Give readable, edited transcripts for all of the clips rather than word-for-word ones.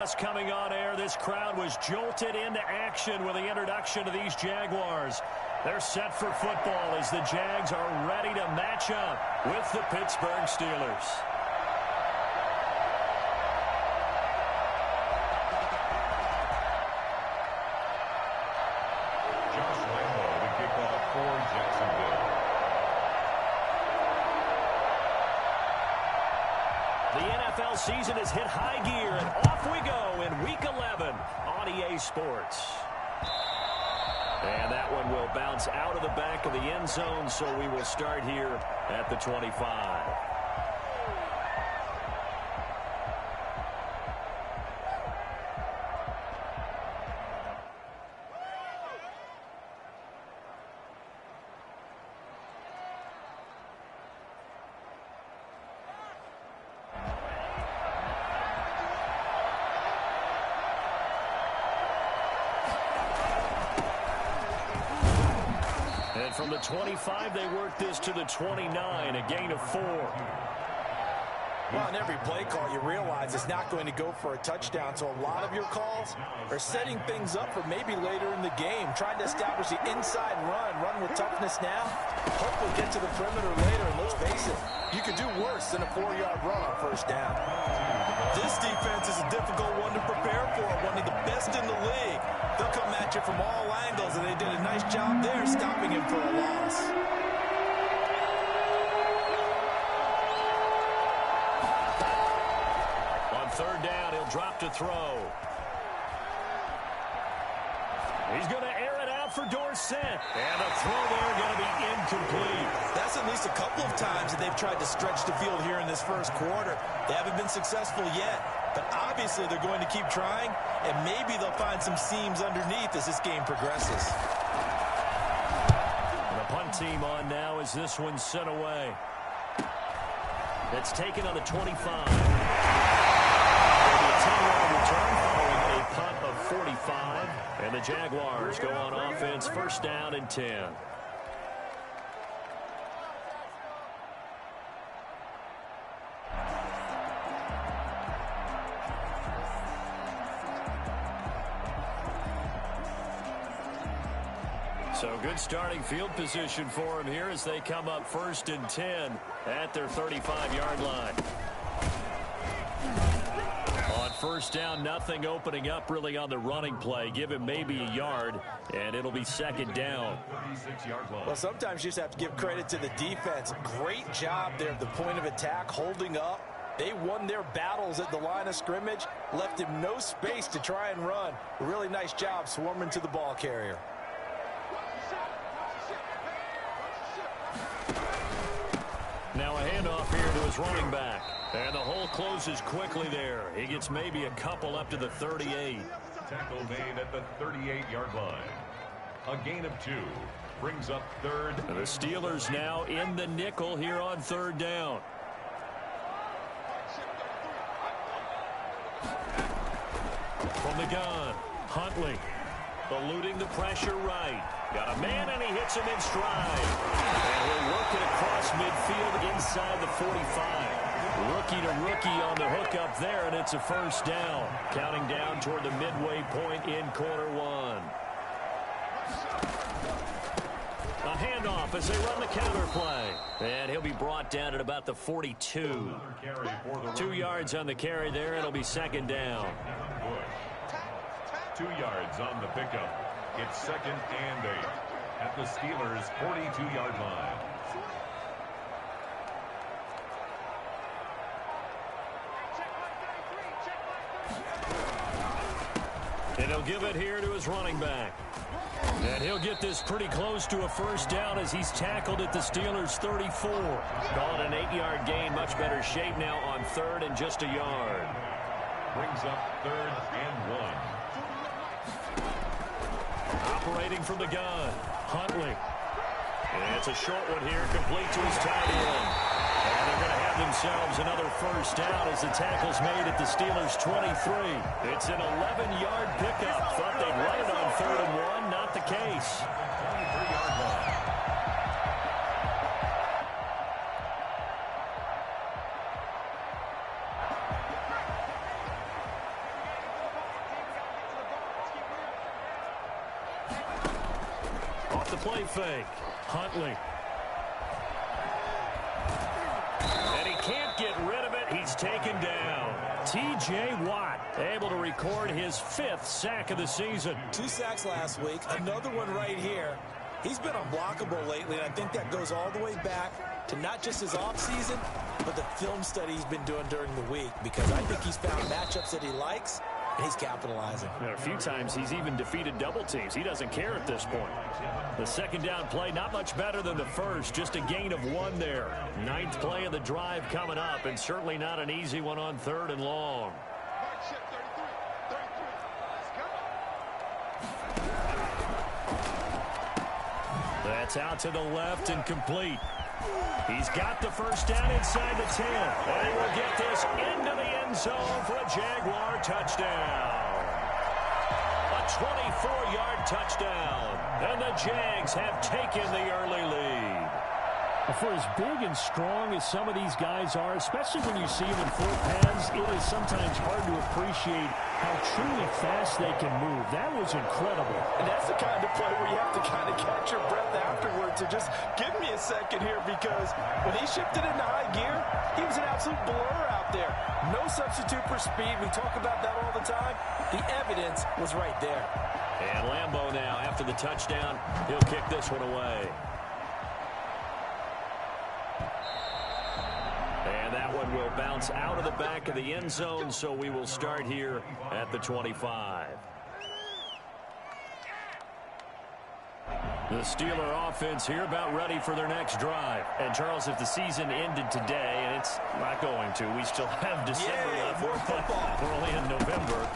Just coming on air, this crowd was jolted into action with the introduction of these Jaguars. They're set for football as the Jags are ready to match up with the Pittsburgh Steelers. Josh Lambo, the kickoff for Jacksonville. The NFL season has hit high gear, and off we go in Week 11 on EA Sports. And that one will bounce out of the back of the end zone, so we will start here at the 25. And from the 25, they work this to the 29, a gain of 4. Well, in every play call, you realize it's not going to go for a touchdown, so a lot of your calls are setting things up for maybe later in the game, trying to establish the inside run with toughness now, hopefully get to the perimeter later, and let's face it, you could do worse than a 4-yard run on first down. This defense is a difficult one to prepare for, one of the best in the league. They'll come at you from all angles, and they did a nice job there stopping him for a loss. On third down, he'll drop to throw. He's going to air it out for Dorsett. And a throw there going to be incomplete. That's at least a couple of times that they've tried to stretch the field here in this first quarter. They haven't been successful yet. But obviously they're going to keep trying, and maybe they'll find some seams underneath as this game progresses. And the punt team on now as this one's sent away. That's taken on the 25. There'll be a 10-yard return following a punt of 45. And the Jaguars go on offense, first down and 10. So good starting field position for them here as they come up first and 10 at their 35-yard line. On first down, nothing opening up really on the running play. Give him maybe a yard, and it'll be second down. Well, sometimes you just have to give credit to the defense. Great job there at the point of attack, holding up. They won their battles at the line of scrimmage, left him no space to try and run. A really nice job swarming to the ball carrier. Now a handoff here to his running back. And the hole closes quickly there. He gets maybe a couple up to the 38. Tackle made at the 38-yard line. A gain of 2 brings up third. And the Steelers now in the nickel here on third down. From the gun, Huntley eluding the pressure right. Got a man, and he hits him in stride. And he'll work it across midfield inside the 45. Rookie to rookie on the hookup there, and it's a first down. Counting down toward the midway point in quarter one. A handoff as they run the counter play. And he'll be brought down at about the 42. 2 yards on the carry there. It'll be second down. 2 yards on the pickup. It's second and 8 at the Steelers' 42-yard line. And he'll give it here to his running back. And he'll get this pretty close to a first down as he's tackled at the Steelers' 34. Call it an 8-yard gain. Much better shape now on third and just a yard. Brings up third and 1. Operating from the gun, Huntley. And it's a short one here, complete to his tight end. And they're going to have themselves another first down as the tackle's made at the Steelers' 23. It's an 11-yard pickup. Thought they'd run it on third and 1. Not the case. 23-yard line. off the play fake. Huntley. And he can't get rid of it. He's taken down. T.J. Watt able to record his 5th sack of the season. 2 sacks last week. Another one right here. He's been unblockable lately, and I think that goes all the way back to not just his offseason, but the film study he's been doing during the week, because I think he's found matchups that he likes, and he's capitalizing. A few times he's even defeated double teams. He doesn't care at this point. The second down play, not much better than the first, just a gain of 1 there. 9th play of the drive coming up, and certainly not an easy one on 3rd and long. That's out to the left and complete. He's got the first down inside the 10. And he will get this into the end zone for a Jaguar touchdown. A 24-yard touchdown. And the Jags have taken the early lead. For as big and strong as some of these guys are, especially when you see them in full pads, it is sometimes hard to appreciate how truly fast they can move. That was incredible. And that's the kind of play where you have to kind of catch your breath afterwards. So just give me a second here, because when he shifted into high gear, he was an absolute blur out there. No substitute for speed. We talk about that all the time. The evidence was right there. And Lambeau now, after the touchdown, he'll kick this one away. And that one will bounce out of the back of the end zone, so we will start here at the 25. The Steeler offense here about ready for their next drive. And, Charles, if the season ended today, and it's not going to, we still have December left. More football. We're only in November.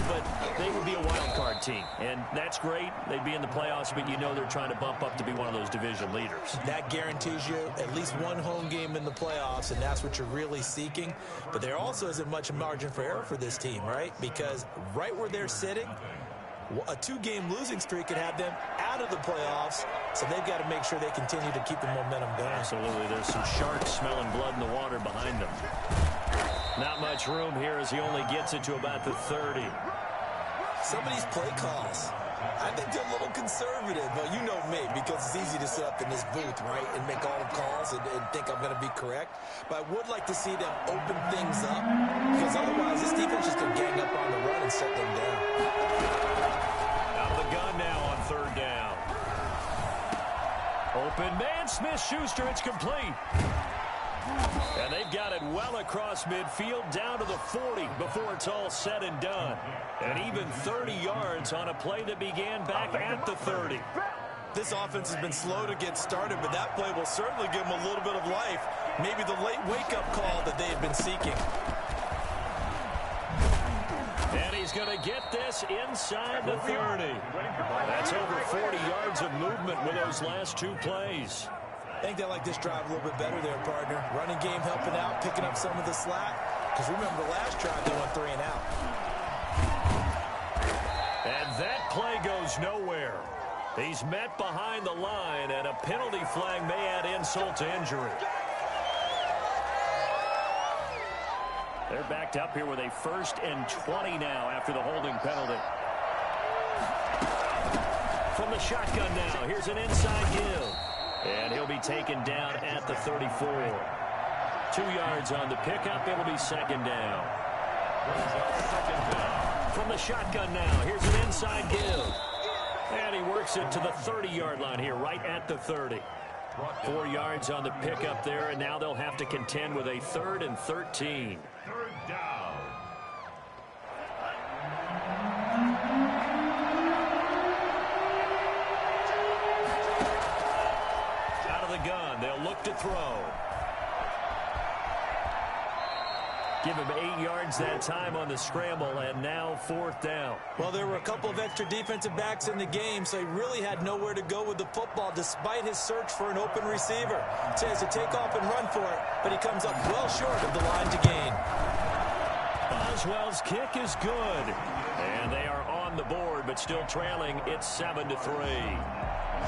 But they would be a wild card team. And that's great. They'd be in the playoffs, but you know they're trying to bump up to be one of those division leaders. That guarantees you at least one home game in the playoffs, and that's what you're really seeking. But there also isn't much margin for error for this team, right? Because right where they're sitting, a 2-game losing streak could have them out of the playoffs, so they've got to make sure they continue to keep the momentum going. Absolutely. There's some sharks smelling blood in the water behind them. Not much room here as he only gets it to about the 30. Some of these play calls, I think they're a little conservative. Well, you know me, because it's easy to sit up in this booth, right, and make all the calls and think I'm going to be correct. But I would like to see them open things up, because otherwise this defense is going to gang up on the run and set them down. Out of the gun now on 3rd down. Open man, Smith-Schuster, it's complete. And they've got it well across midfield down to the 40 before it's all said and done. And even 30 yards on a play that began back at the 30. This offense has been slow to get started, but that play will certainly give them a little bit of life. Maybe the late wake-up call that they have been seeking. And he's going to get this inside the 30. That's over 40 yards of movement with those last 2 plays. I think they like this drive a little bit better there, partner. Running game helping out, picking up some of the slack. Because remember the last drive, they went 3 and out. And that play goes nowhere. He's met behind the line, and a penalty flag may add insult to injury. They're backed up here with a 1st and 20 now after the holding penalty. From the shotgun now, here's an inside give. And he'll be taken down at the 34. 2 yards on the pickup. It'll be 2nd down. From the shotgun now, here's an inside give. And he works it to the 30-yard line here, right at the 30. 4 yards on the pickup there, and now they'll have to contend with a 3rd and 13. 3rd down. Gun. They'll look to throw. Give him 8 yards that time on the scramble, and now 4th down. Well, there were a couple of extra defensive backs in the game, so he really had nowhere to go with the football despite his search for an open receiver. So he has to take off and run for it, but he comes up well short of the line to gain. Boswell's kick is good. And they are on the board, but still trailing. It's 7-3.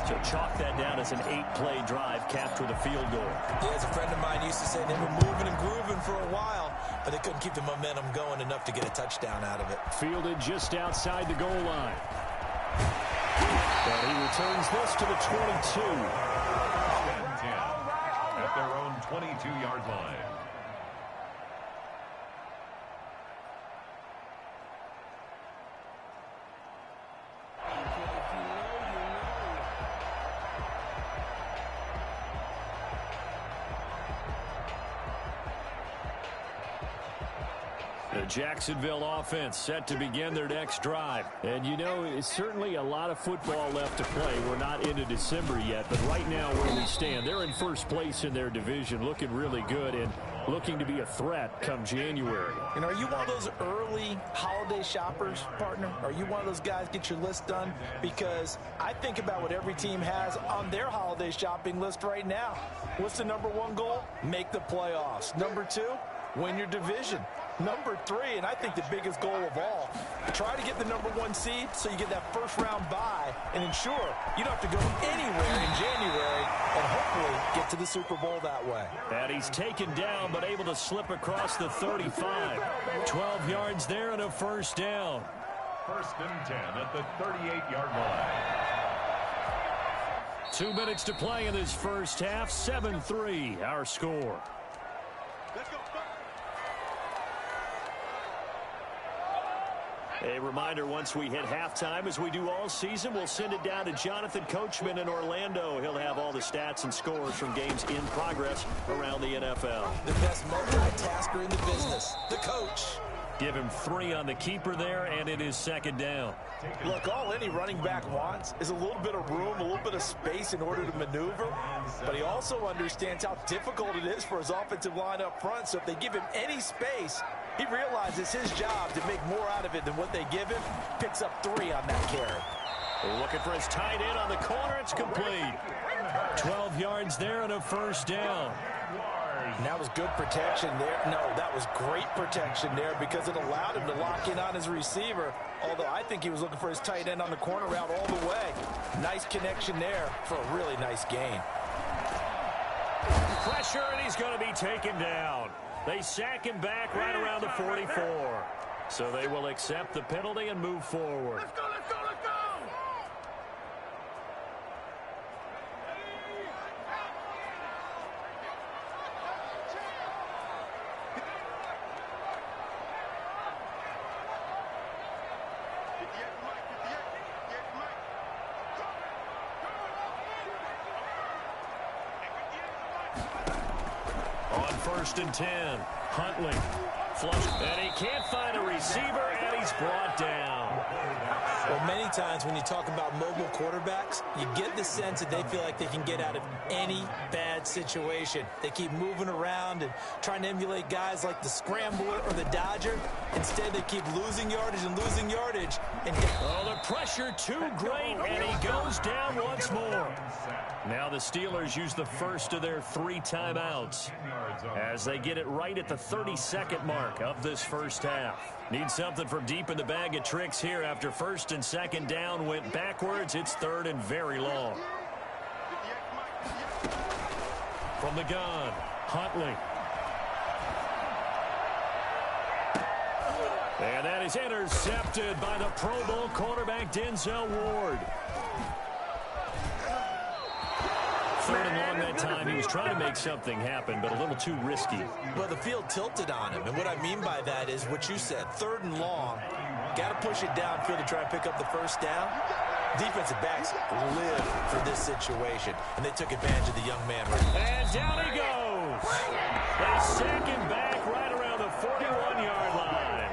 So chalk that down as an 8-play drive capped with a field goal. Yeah, as a friend of mine used to say, they were moving and grooving for a while, but they couldn't keep the momentum going enough to get a touchdown out of it. Fielded just outside the goal line. And he returns this to the 22. 10-10 at their own 22-yard line. The Jacksonville offense set to begin their next drive. And, you know, it's certainly a lot of football left to play. We're not into December yet, but right now where we stand, they're in first place in their division, looking really good and looking to be a threat come January. And are you one of those early holiday shoppers, partner? Are you one of those guys get your list done? Because I think about what every team has on their holiday shopping list right now. What's the number one goal? Make the playoffs. Number two, win your division. Number three, and I think the biggest goal of all, try to get the number one seed so you get that first round bye and ensure you don't have to go anywhere in January and hopefully get to the Super Bowl that way. And he's taken down but able to slip across the 35. 12 yards there and a first down. 1st and 10 at the 38-yard line. 2 minutes to play in this first half. 7-3 our score. A reminder, once we hit halftime, as we do all season, we'll send it down to Jonathan Coachman in Orlando. He'll have all the stats and scores from games in progress around the NFL. The best multitasker in the business, the coach. Give him 3 on the keeper there, and it is second down. Look, all any running back wants is a little bit of room, a little bit of space in order to maneuver. But he also understands how difficult it is for his offensive line up front. So if they give him any space, he realizes his job to make more out of it than what they give him. Picks up 3 on that carry. Looking for his tight end on the corner. It's complete. 12 yards there and a first down. And that was good protection there. No, that was great protection there because it allowed him to lock in on his receiver. Although I think he was looking for his tight end on the corner route all the way. Nice connection there for a really nice gain. Pressure, and he's going to be taken down. They sack him back right around the 44. So they will accept the penalty and move forward. Let's go, let's go, let's go! On 1st and 10, Huntley. Flush, and he can't find a receiver, and he's brought down. Well, many times when you talk about mobile quarterbacks, you get the sense that they feel like they can get out of any bad situation. They keep moving around and trying to emulate guys like the Scrambler or the Dodger. Instead, they keep losing yardage and losing yardage. And the pressure too great, and he goes down once more. Now the Steelers use the first of their 3 timeouts as they get it right at the 32nd mark of this first half. Need something from deep in the bag of tricks here after 1st and 2nd down went backwards. It's 3rd and very long. From the gun, Huntley. And that is intercepted by the Pro Bowl cornerback Denzel Ward. 3rd and long that time. He was trying to make something happen, but a little too risky. Well, the field tilted on him, and what I mean by that is what you said. 3rd and long, got to push it downfield to try to pick up the first down. Defensive backs live for this situation, and they took advantage of the young man. And down he goes. They sack him back right around the 41-yard line.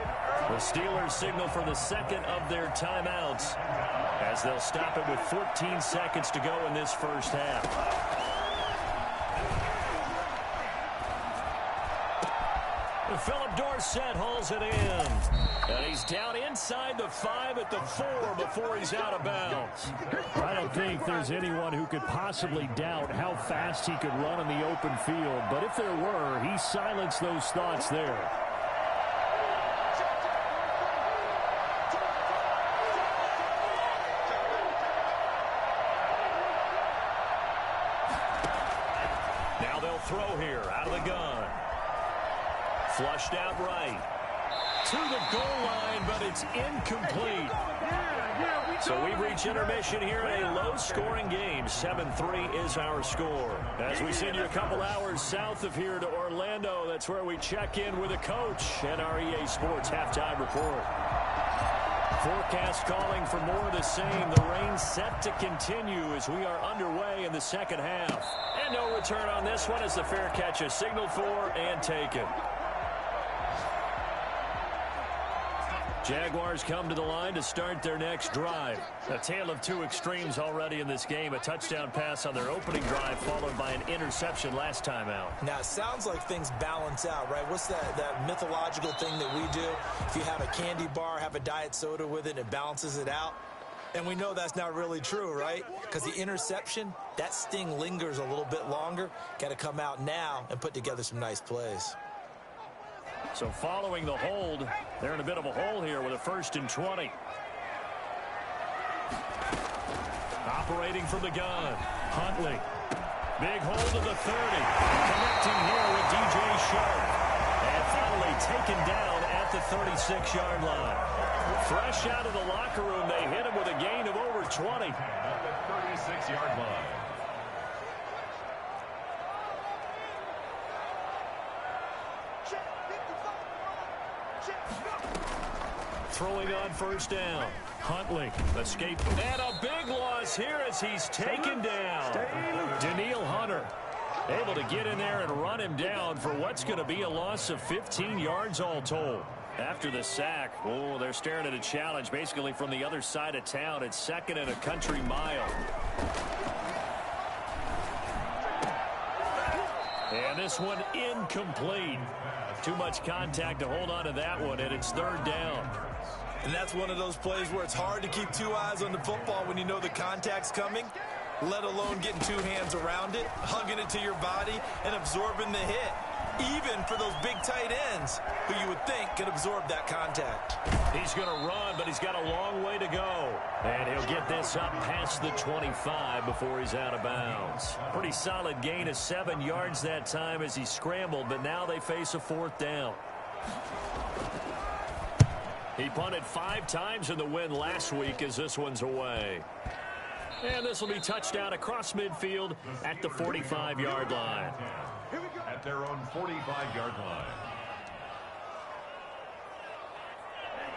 The Steelers signal for the second of their timeouts as they'll stop it with 14 seconds to go in this first half. Philip Dorsett hauls it in. And he's down inside the 5 at the 4 before he's out of bounds. I don't think there's anyone who could possibly doubt how fast he could run in the open field. But if there were, he silenced those thoughts there. Now they'll throw here out of the gun. Flushed out right. To the goal line, but it's incomplete. So we reach intermission here in a low-scoring game. 7-3 is our score. As we send you a couple hours south of here to Orlando, that's where we check in with a coach and our EA Sports halftime report. Forecast calling for more of the same. The rain set to continue as we are underway in the second half. And no return on this one as the fair catch is signaled for and taken. Jaguars come to the line to start their next drive. A tale of two extremes already in this game. A touchdown pass on their opening drive followed by an interception last time out. Now, it sounds like things balance out, right? What's that mythological thing that we do? If you have a candy bar, have a diet soda with it, it balances it out. And we know that's not really true, right? Because the interception, that sting lingers a little bit longer. Got to come out now and put together some nice plays. So following the hold, they're in a bit of a hole here with a 1st and 20. Operating from the gun, Huntley. Big hold of the 30. Connecting here with DJ Sharp. And finally taken down at the 36-yard line. Fresh out of the locker room, they hit him with a gain of over 20. At the 36-yard line. Throwing on 1st down. Huntley, escape, and a big loss here as he's taken down. Danielle Hunter able to get in there and run him down for what's going to be a loss of 15 yards all told. After the sack, oh, they're staring at a challenge basically from the other side of town. It's 2nd and a country mile. And this one incomplete. Too much contact to hold on to that one, and it's 3rd down. And that's one of those plays where it's hard to keep two eyes on the football when you know the contact's coming, let alone getting two hands around it, hugging it to your body, and absorbing the hit. Even for those big tight ends who you would think could absorb that contact. He's going to run, but he's got a long way to go. And he'll get this up past the 25 before he's out of bounds. Pretty solid gain of 7 yards that time as he scrambled, but now they face a 4th down. He punted 5 times in the win last week as this one's away. And this will be touchdown across midfield at the 45-yard line. At their own 45-yard line.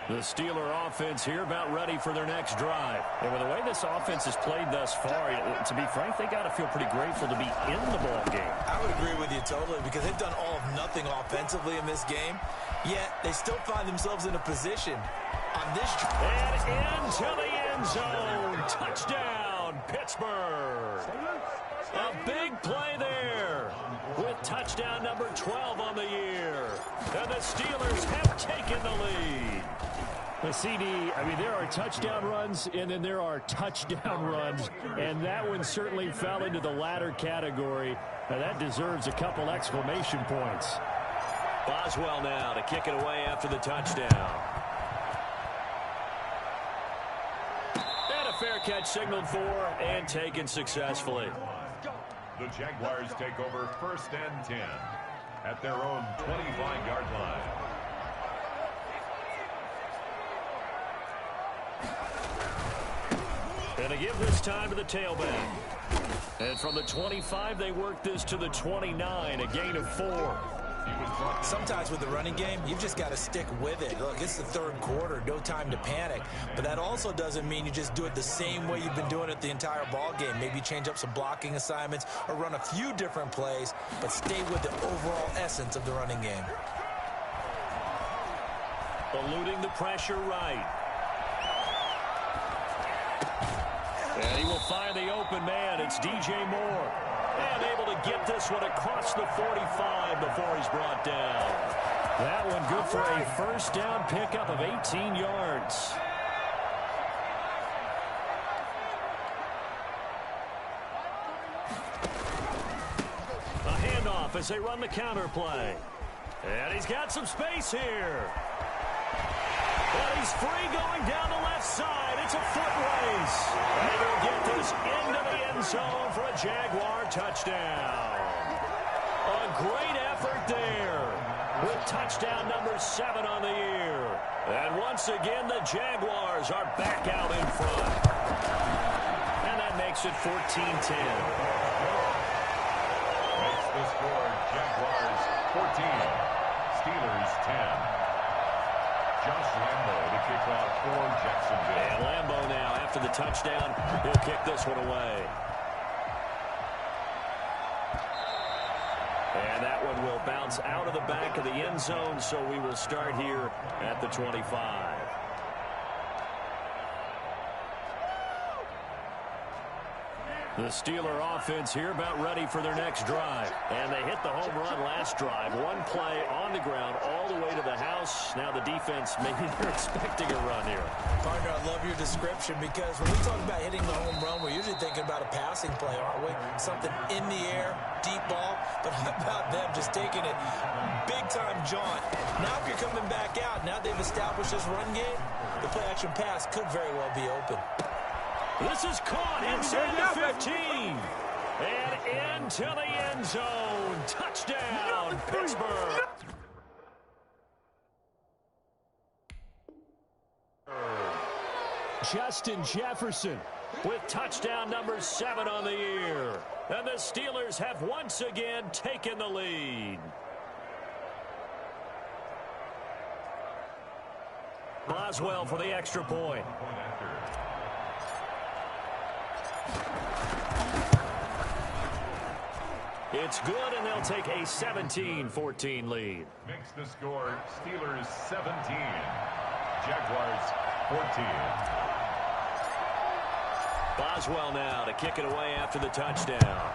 The Steeler offense here about ready for their next drive. And with the way this offense has played thus far, to be frank, they got to feel pretty grateful to be in the ball game. I would agree with you totally because they've done all of nothing offensively in this game, yet they still find themselves in a position on this drive. And into the end zone. Touchdown, Pittsburgh. A big play there with touchdown number 12 on the year. And the Steelers have taken the lead. The CD, I mean, there are touchdown runs, and then there are touchdown runs, and that one certainly fell into the latter category. Now, that deserves a couple exclamation points. Boswell now to kick it away after the touchdown. And a fair catch signaled for and taken successfully. The Jaguars take over 1st and 10 at their own 25-yard line. And to give this time to the tailback. And from the 25, they work this to the 29, a gain of 4. Sometimes with the running game, you've just got to stick with it. Look, it's the 3rd quarter, no time to panic. But that also doesn't mean you just do it the same way you've been doing it the entire ball game. Maybe change up some blocking assignments or run a few different plays, but stay with the overall essence of the running game. Eluding the pressure right. And he will find the open man. It's DJ Moore. And able to get this one across the 45 before he's brought down. That one good for a 1st down pickup of 18 yards. A handoff as they run the counter play. And he's got some space here. And he's free going down the left side. It's a foot race. And he'll get this into the end zone for a Jaguar touchdown. A great effort there with touchdown number 7 on the year. And once again, the Jaguars Jaguars are back out in front. And that makes it 14-10. Makes the score Jaguars 14, Steelers 10. Josh Lambo to kick off for Jacksonville. And Lambo now, after the touchdown, he'll kick this one away. And that one will bounce out of the back of the end zone, so we will start here at the 25. The Steeler offense here about ready for their next drive. And they hit the home run last drive. One play on the ground all the way to the house. Now the defense, maybe they're expecting a run here. Partner, I love your description because when we talk about hitting the home run, we're usually thinking about a passing play, aren't we? Something in the air, deep ball. But how about them just taking it big-time jaunt? Now if you're coming back out, now they've established this run game, the play-action pass could very well be open. This is caught inside the 15. And into the end zone. Touchdown, Pittsburgh. Justin Jefferson with touchdown number 7 on the year. And the Steelers have once again taken the lead. Boswell for the extra point. It's good, and they'll take a 17-14 lead. Makes the score Steelers 17, Jaguars 14. Boswell now to kick it away after the touchdown.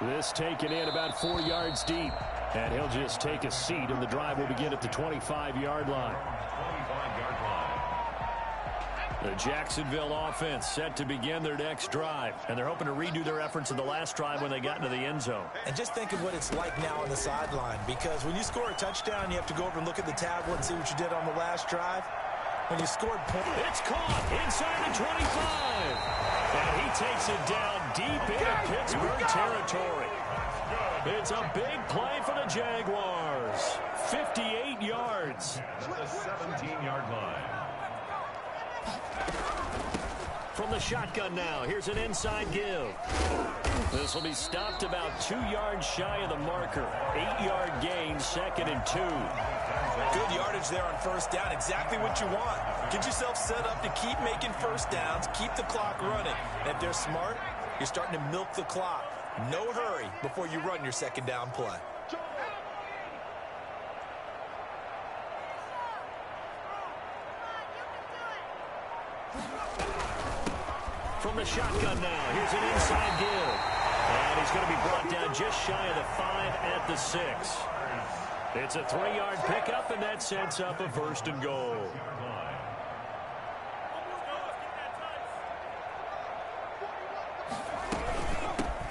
This taken in about 4 yards deep. And he'll just take a seat, and the drive will begin at the 25-yard line. 25-yard line. The Jacksonville offense set to begin their next drive. And they're hoping to redo their efforts in the last drive when they got into the end zone. And just think of what it's like now on the sideline. Because when you score a touchdown, you have to go over and look at the tablet and see what you did on the last drive. When you scored points. It's caught inside the 25. And he takes it down deep into Pittsburgh territory. It's a big play for the Jaguars. 58 yards. At the 17-yard line. From the shotgun now, here's an inside give. This will be stopped about 2 yards shy of the marker. 8-yard gain, 2nd and 2. Good yardage there on first down. Exactly what you want. Get yourself set up to keep making first downs, keep the clock running. And if they're smart, you're starting to milk the clock. No hurry before you run your second down play. From the shotgun now, here's an inside give. And he's going to be brought down just shy of the 5 at the 6. It's a 3-yard pickup, and that sets up a 1st and goal.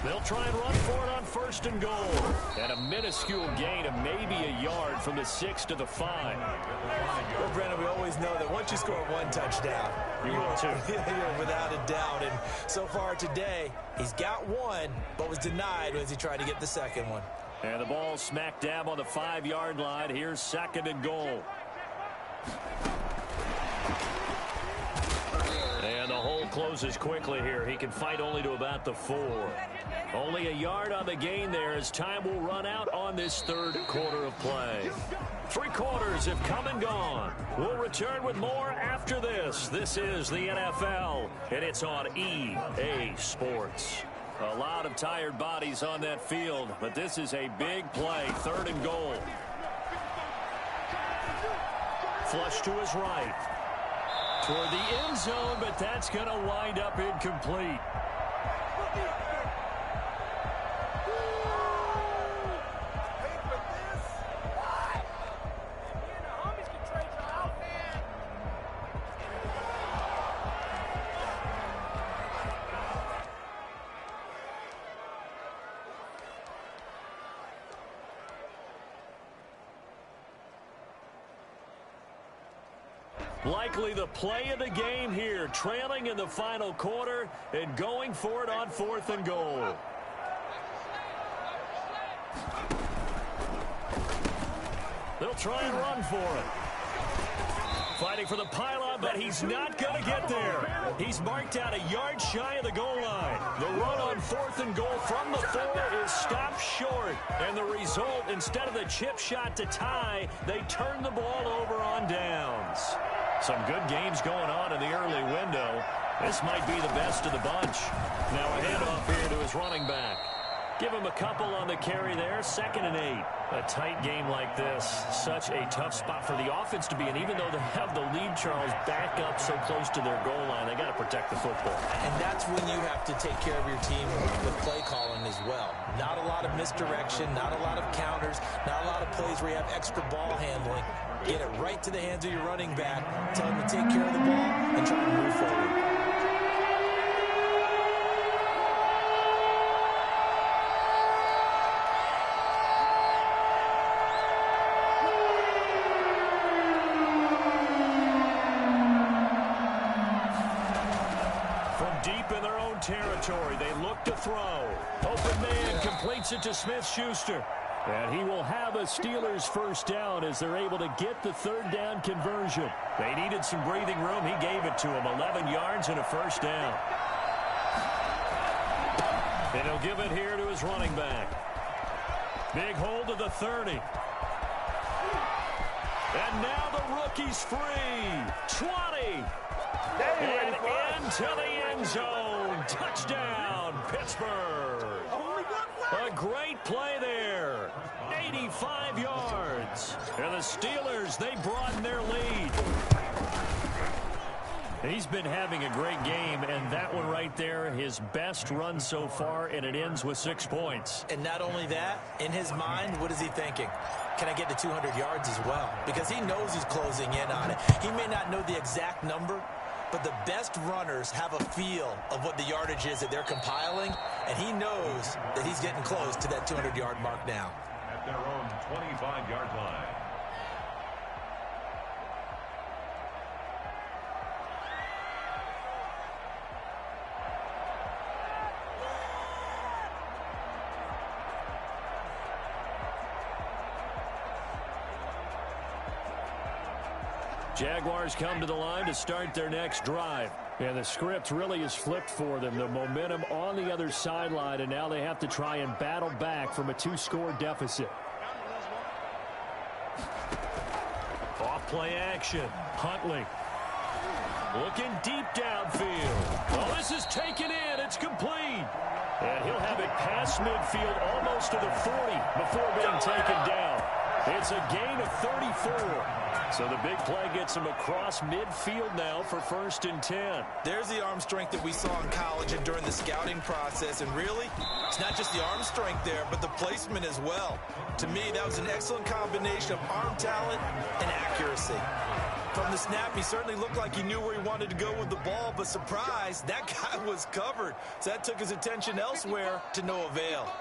They'll try and run for it on 1st and goal. And a minuscule gain of maybe a yard from the 6 to the 5. Well, Brandon, we always know that once you score one touchdown, You will too. you're without a doubt. And so far today, he's got one, but was denied as he tried to get the second one. And the ball smack dab on the 5-yard line. Here's 2nd and goal. And the hole closes quickly here. He can fight only to about the 4. Only a yard on the gain there as time will run out on this 3rd quarter of play. 3 quarters have come and gone. We'll return with more after this. This is the NFL, and it's on EA Sports. A lot of tired bodies on that field, but this is a big play. 3rd and goal. Flush to his right. Toward the end zone, but that's going to wind up incomplete. Likely the play of the game here, trailing in the final quarter and going for it on 4th and goal. They'll try and run for it. Fighting for the pylon, but he's not going to get there. He's marked out a yard shy of the goal line. The run on 4th and goal from the 4 is stopped short. And the result, instead of the chip shot to tie, they turn the ball over on downs. Some good games going on in the early window. This might be the best of the bunch. Now a handoff here to his running back. Give him a couple on the carry there, 2nd and 8. A tight game like this, such a tough spot for the offense to be in. Even though they have the lead, Charles, back up so close to their goal line, they got to protect the football. And that's when you have to take care of your team with play calling as well. Not a lot of misdirection, not a lot of counters, not a lot of plays where you have extra ball handling. Get it right to the hands of your running back, tell him to take care of the ball, and try to move forward. Territory. They look to throw. Open man completes it to Smith-Schuster. And he will have a Steelers first down as they're able to get the 3rd down conversion. They needed some breathing room. He gave it to him. 11 yards and a first down. And he'll give it here to his running back. Big hold of the 30. And now the rookie's free. 20. And into the end zone. Touchdown, Pittsburgh. A great play there. 85 yards. And the Steelers, they broaden their lead. He's been having a great game, and that one right there, his best run so far, and it ends with 6 points. And not only that, in his mind, what is he thinking? Can I get to 200 yards as well? Because he knows he's closing in on it. He may not know the exact number, but the best runners have a feel of what the yardage is that they're compiling, and he knows that he's getting close to that 200-yard mark now. At their own 25-yard line. Jaguars come to the line to start their next drive. And the script really is flipped for them. The momentum on the other sideline, and now they have to try and battle back from a 2-score deficit. Off play action. Huntley. Looking deep downfield. Oh, this is taken in. It's complete. And he'll have it past midfield almost to the 40 before being taken down. It's a gain of 34. So the big play gets him across midfield now for 1st and 10. There's the arm strength that we saw in college and during the scouting process. And really, it's not just the arm strength there, but the placement as well. To me, that was an excellent combination of arm talent and accuracy. From the snap, he certainly looked like he knew where he wanted to go with the ball, but surprise, that guy was covered. So that took his attention elsewhere to no avail.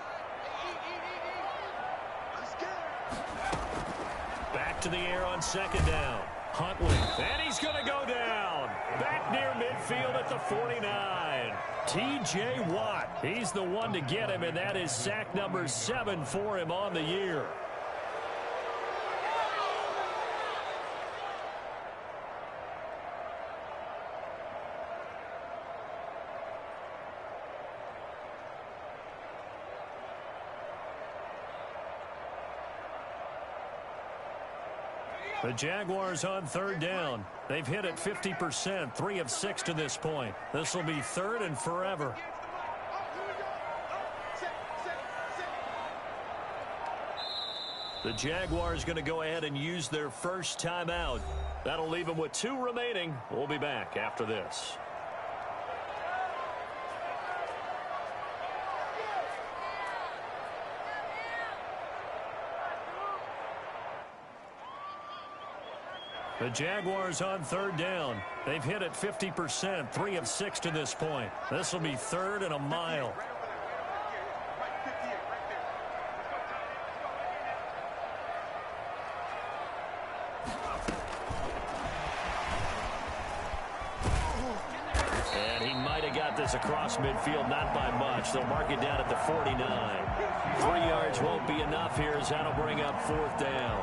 Back to the air on 2nd down. Huntley, and he's going to go down. Back near midfield at the 49. T.J. Watt, he's the one to get him, and that is sack number 7 for him on the year. The Jaguars on 3rd down. They've hit it 50%, 3 of 6 to this point. This will be 3rd and forever. The Jaguars going to go ahead and use their first timeout. That'll leave them with 2 remaining. We'll be back after this. The Jaguars on 3rd down. They've hit it 50%, 3 of 6 to this point. This will be 3rd and a mile. And he might have got this across midfield, not by much. They'll mark it down at the 49. 3 yards won't be enough here as that'll bring up 4th down.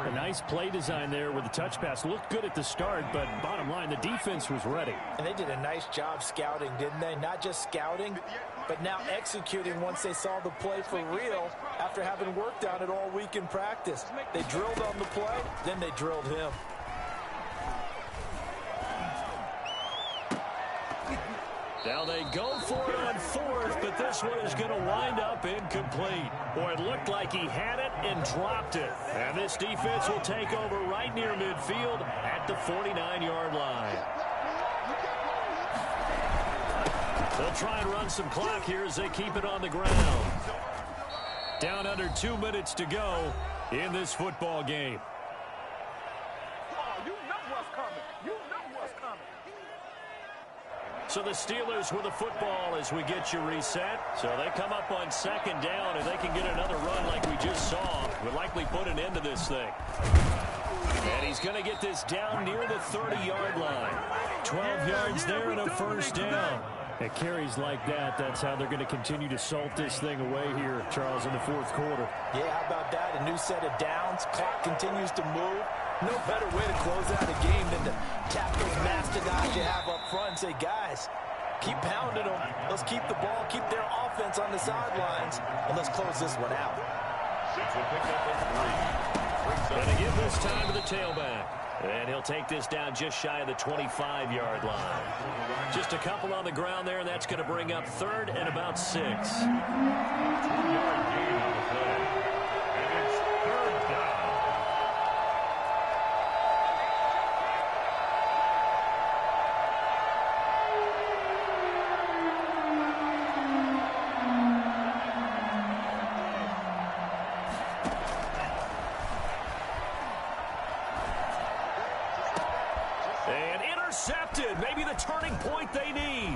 A nice play design there with the touch pass. Looked good at the start, but bottom line, the defense was ready. And they did a nice job scouting, didn't they? Not just scouting, but now executing once they saw the play for real after having worked on it all week in practice. They drilled on the play, then they drilled him. Now they go for it on fourth, but this one is going to wind up incomplete. Boy, it looked like he had it and dropped it. And this defense will take over right near midfield at the 49-yard line. They'll try and run some clock here as they keep it on the ground. Down under 2 minutes to go in this football game. So the Steelers with the football as we get you reset. So they come up on second down, and they can get another run like we just saw. Would likely put an end to this thing. And he's going to get this down near the 30-yard line. 12 yards there and a first down. At carries like that, that's how they're going to continue to salt this thing away here, Charles, in the fourth quarter. Yeah, how about that? A new set of downs. Clock continues to move. No better way to close out a game than to tap those mastodons you have up front and say, guys, keep pounding them. Let's keep the ball, keep their offense on the sidelines, and let's close this one out. And again this time to the tailback. And he'll take this down just shy of the 25-yard line. Just a couple on the ground there, and that's going to bring up third and about 6. 2-yard gain on the play. And it's third down. Intercepted. Maybe the turning point they need.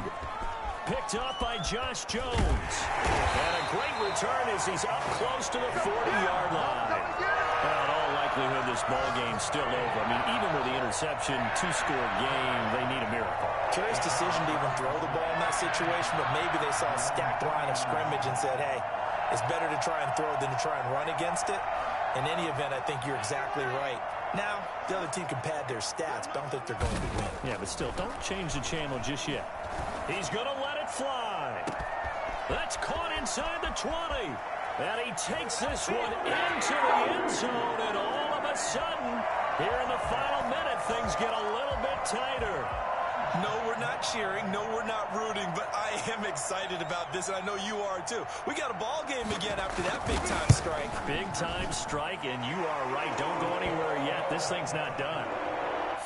Picked up by Josh Jones. And a great return as he's up close to the 40-yard line. Well, in all likelihood, this ball game's still over. I mean, even with the interception, 2-score game, they need a miracle. Curious decision to even throw the ball in that situation, but maybe they saw a stacked line of scrimmage and said, hey, it's better to try and throw than to try and run against it. In any event, I think you're exactly right. Now, the other team can pad their stats, but I don't think they're going to win. Yeah, but still, don't change the channel just yet. He's going to let it fly. That's caught inside the 20. And he takes this one into the end zone, and all of a sudden, here in the final minute, things get a little bit tighter. No, we're not cheering. No, we're not rooting, but I am excited about this, and I know you are too. We got a ball game again after that big-time strike. Big-time strike, and you are right. Don't go anywhere yet. This thing's not done.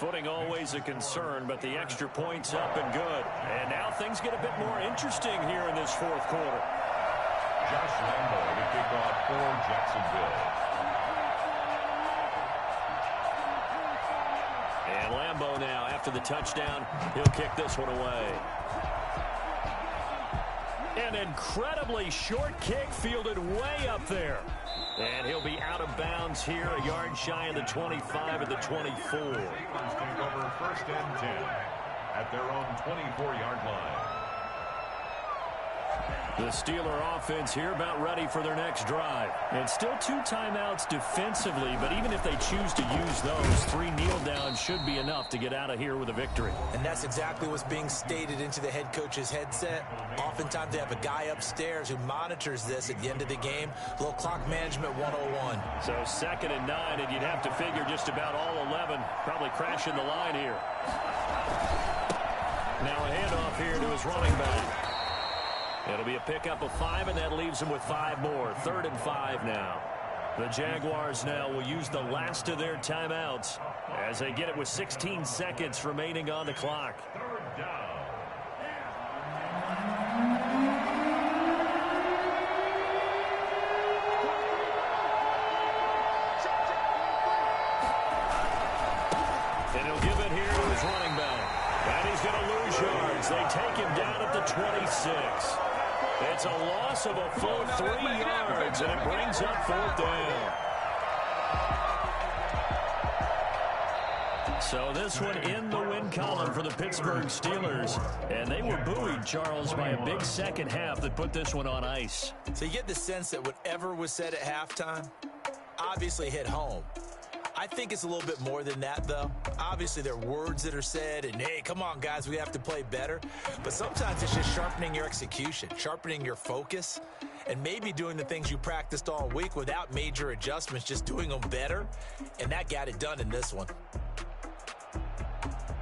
Footing always a concern, but the extra point's up and good. And now things get a bit more interesting here in this fourth quarter. Josh Lambo to kick off for Jacksonville. And Lambo now, after the touchdown, he'll kick this one away. An incredibly short kick fielded way up there. And he'll be out of bounds here, a yard shy of the 25 at the 24. Steelers take over first and 10 at their own 24-yard line. The Steeler offense here about ready for their next drive. And still 2 timeouts defensively, but even if they choose to use those, 3 kneel downs should be enough to get out of here with a victory. And that's exactly what's being stated into the head coach's headset. Oftentimes they have a guy upstairs who monitors this at the end of the game. A little clock management 101. So 2nd and 9, and you'd have to figure just about all 11 probably crashing the line here. Now a handoff here to his running back. It'll be a pickup of 5, and that leaves them with 5 more. 3rd and 5 now. The Jaguars now will use the last of their timeouts as they get it with 16 seconds remaining on the clock. Third down. And he'll give it here to his running back. And he's going to lose yards. They take him down at the 26. It's a loss of a full 3 yards, and it brings up 4th down. So this one in the win column for the Pittsburgh Steelers. And they were buoyed, Charles, by a big second half that put this one on ice. So you get the sense that whatever was said at halftime obviously hit home. I I think it's a little bit more than that, though. Obviously, there are words that are said, and, hey, come on, guys, we have to play better. But sometimes it's just sharpening your execution, sharpening your focus, and maybe doing the things you practiced all week without major adjustments, just doing them better. And that got it done in this one.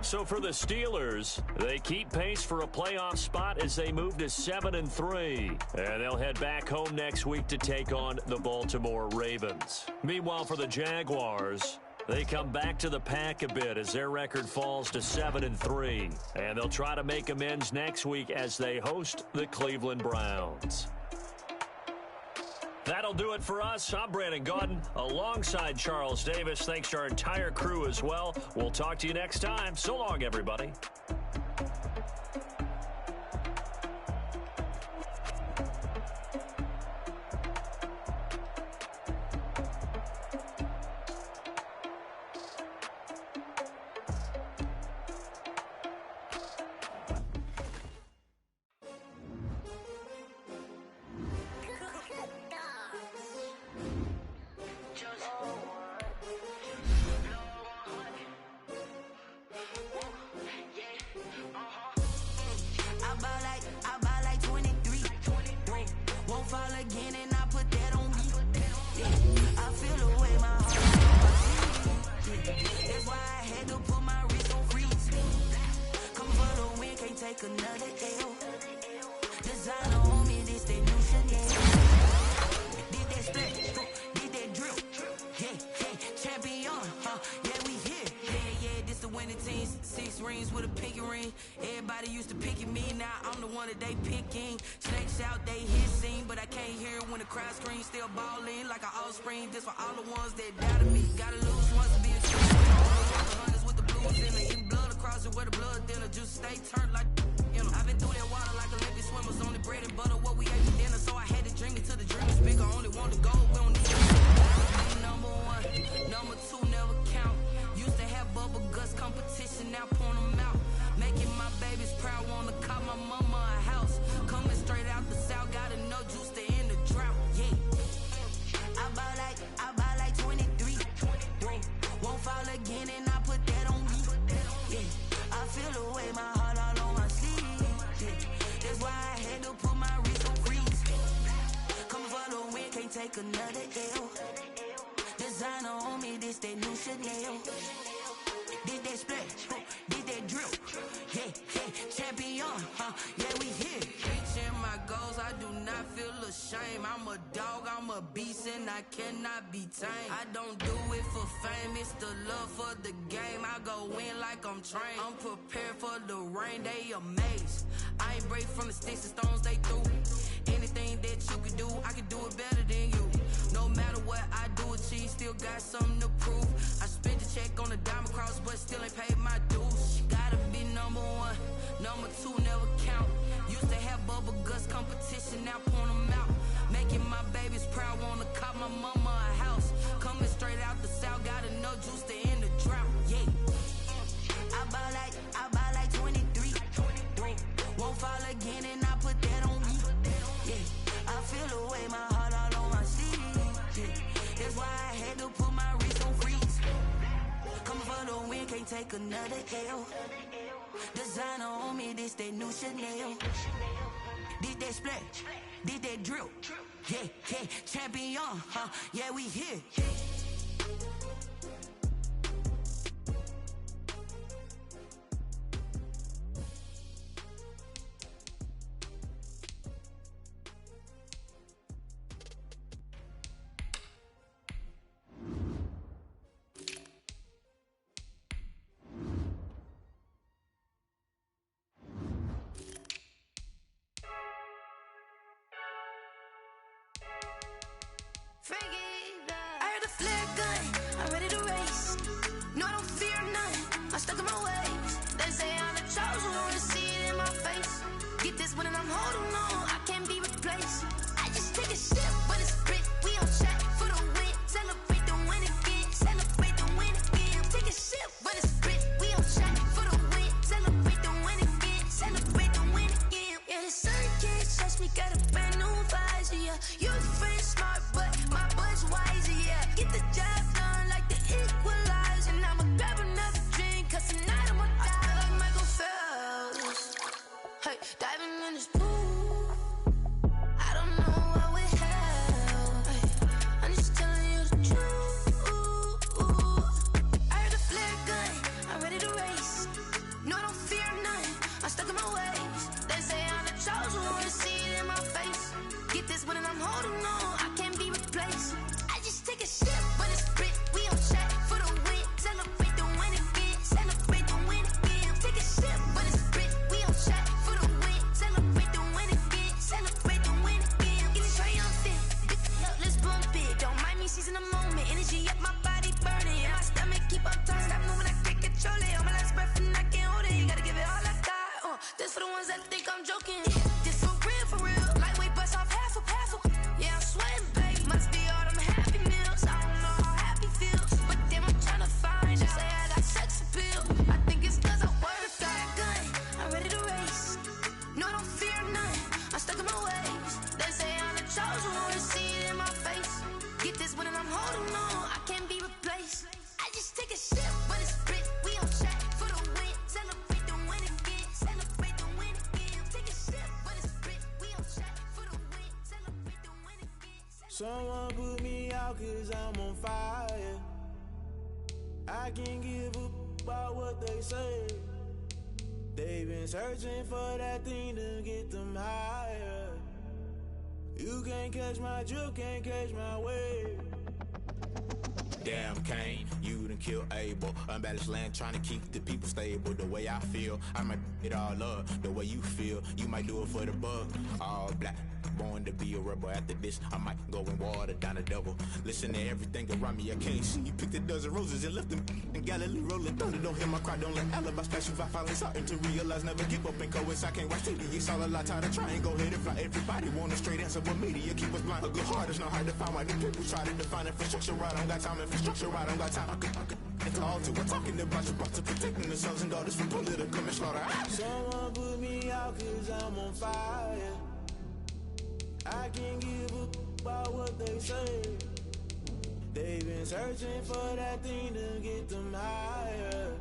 So for the Steelers, they keep pace for a playoff spot as they move to 7-3. And they'll head back home next week to take on the Baltimore Ravens. Meanwhile, for the Jaguars, they come back to the pack a bit as their record falls to 7-3. And they'll try to make amends next week as they host the Cleveland Browns. That'll do it for us. I'm Brandon Gaudin alongside Charles Davis. Thanks to our entire crew as well. We'll talk to you next time. So long, everybody. I don't do it for fame, it's the love for the game. I go in like I'm trained. I'm prepared for the rain, they amazed. I ain't break from the sticks and stones they threw. Anything that you can do, I can do it better than you. No matter what I do achieve, still got something to prove. I spent the check on the diamond cross, but still ain't paid my dues. Gotta be number one, number two never count. Used to have bubble guts competition, now point them out. Making my babies proud, wanna cop my mama a house. Coming straight out the south, got enough juice to end the drought. Yeah, I buy like 23. Won't fall again, and I put that on me. Yeah, I feel the way, my heart all on my sleeve. Yeah, that's why I had to put my wrist on freeze. Coming for the win, can't take another L. Designer on me, this that new Chanel. Did that splash, did that drill. Yeah, champion, yeah, we here. I heard a flare gun, I'm ready to race. No, I don't fear none, I'm stuck in my ways. They say I'm the chosen one, see it in my face. Get this one and I'm holding on, I can't be replaced. I just take a sip, but it's split, we on shot for the win. Celebrate the win again, celebrate the win again. Take a sip, but it's split, we on shot for the win. Celebrate the win again, celebrate the win again. Yeah, the sun can't touch me, got a brand new visor, yeah. You're friend smart, but my bud's wiser, yeah. Get the job done like the equal. Someone put me out 'cause I'm on fire. I can't give up about what they say. They've been searching for that thing to get them higher. You can't catch my drift, can't catch my wave. Damn, Kane, you done killed Abel. Unbalanced land, trying to keep the people stable. The way I feel, I might it all up. The way you feel, you might do it for the bug. All black, born to be a rebel. After this, I might go and water down the devil. Listen to everything around me, I can't see. You picked a dozen roses and left them in Galilee rolling thunder. Don't hear my cry, don't let alibis pass you. I finally starting to realize, never give up and coincide. I can't watch TV, it's all a lot, tired of trying. Go ahead and fly. Everybody want a straight answer, but media keep us blind. A good heart is not hard to find. Why do people try to define infrastructure right? I don't got time, infrastructure right, I don't got time. I could call to. We're talking about you, about to protecting the sons and daughters from political manslaughter. Someone put me out 'cause I'm on fire. I can't give up about what they say. They've been searching for that thing to get them higher.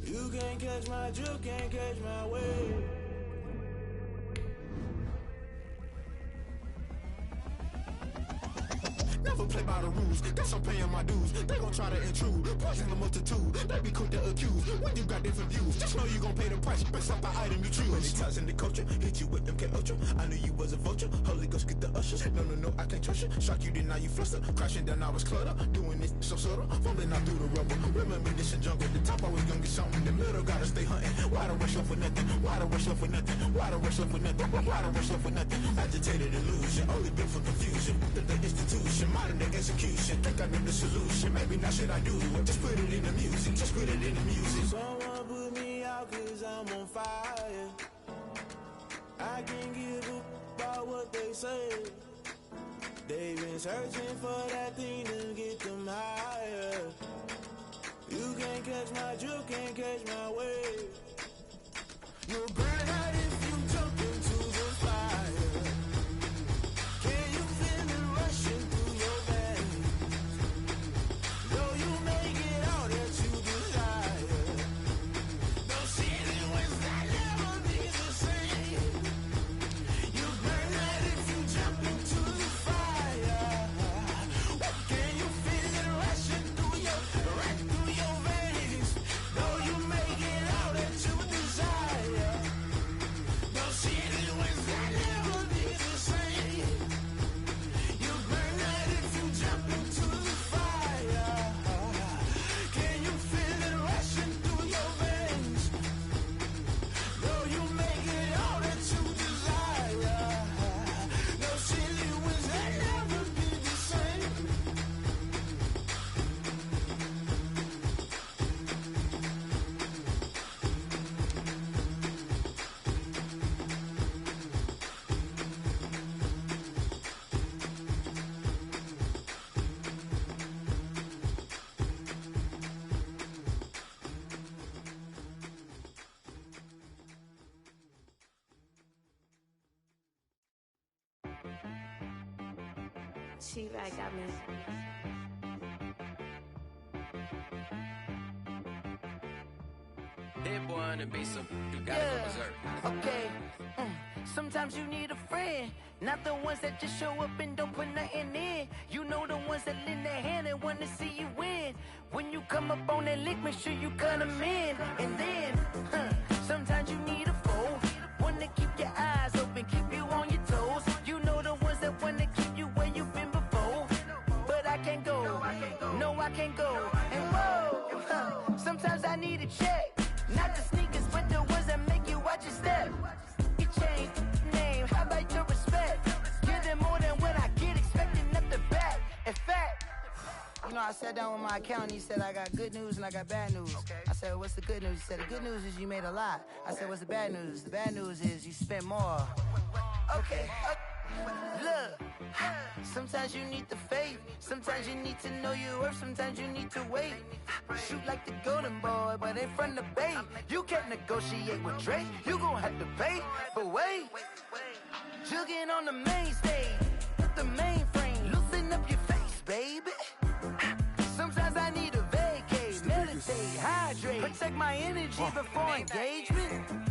You can't catch my drift, can't catch my wave. Never play by the rules, guess I'm paying my dues. They gon' try to intrude, poison the multitude. They be quick to accuse, when you got different views. Just know you gon' pay the price, based off the item you choose. Many times in the culture, hit you with them K-Ultra. I knew you was a vulture, Holy Ghost get the ushers. No, I can't trust you. Shock you, then now you fluster. Crashing down, I was cluttered. Doing this so subtle, fumbling out through the rubble. Remember this a jungle, the top always gonna get something. The middle gotta stay hunting. Why the rush love for nothing? Why the rush love for nothing? Why the rush love for nothing? Why the rush love for nothing? Agitated illusion, only built for confusion. The institution, modern day execution. Think I know the solution, maybe not should I do it. Just put it in the music, just put it in the music. Someone put me out 'cause I'm on fire. I can't give up about what they say. They've been searching for that thing to get them higher. You can't catch my drift, can't catch my wave. You'll burn out if you jump into the fire. Can you feel it rushing through your veins? Though you make it all that you desire. No ceiling was that never be the same. You burn out if you jump into the fire. Can you feel it rushing through your veins? Though you make it all that you desire. No ceiling was that never be the same. You burn out if you jump into the fire. Can you feel it rushing through your veins? Though you make it all that you desire. No ceiling was that never be the same. She-Rag got me. Hit boy on the beat, so you gotta go berserk. Okay. Sometimes you need a friend, not the ones that just show up and don't put nothing in. You know the ones that lend their hand and want to see you win. When you come up on that lick, make sure you cut them in. And then, sometimes you need a foe, one to keep your eyes open, keep you on your toes. You know the ones that want to keep you where you've been before. But I can't go, no I can't go. And whoa, sometimes I need a check. Not the sneakers, but the ones that make you watch your step. You change name, how about your respect? Give them more than what I get, expecting nothing back. In fact, you know, I sat down with my accountant, he said, I got good news and I got bad news. I said, what's the good news? He said, the good news is you made a lot. I said, what's the bad news? The bad news is you spent more. Okay. Look, sometimes you need the faith, sometimes you need to know your worth, sometimes you need to wait. Shoot like the golden boy, but ain't from the bay. You can't negotiate with Drake, you gon' have to pay. But wait, jugging on the main stage, the mainframe, loosen up your face, baby. Sometimes I need a vacate, meditate, hydrate, protect my energy before engagement.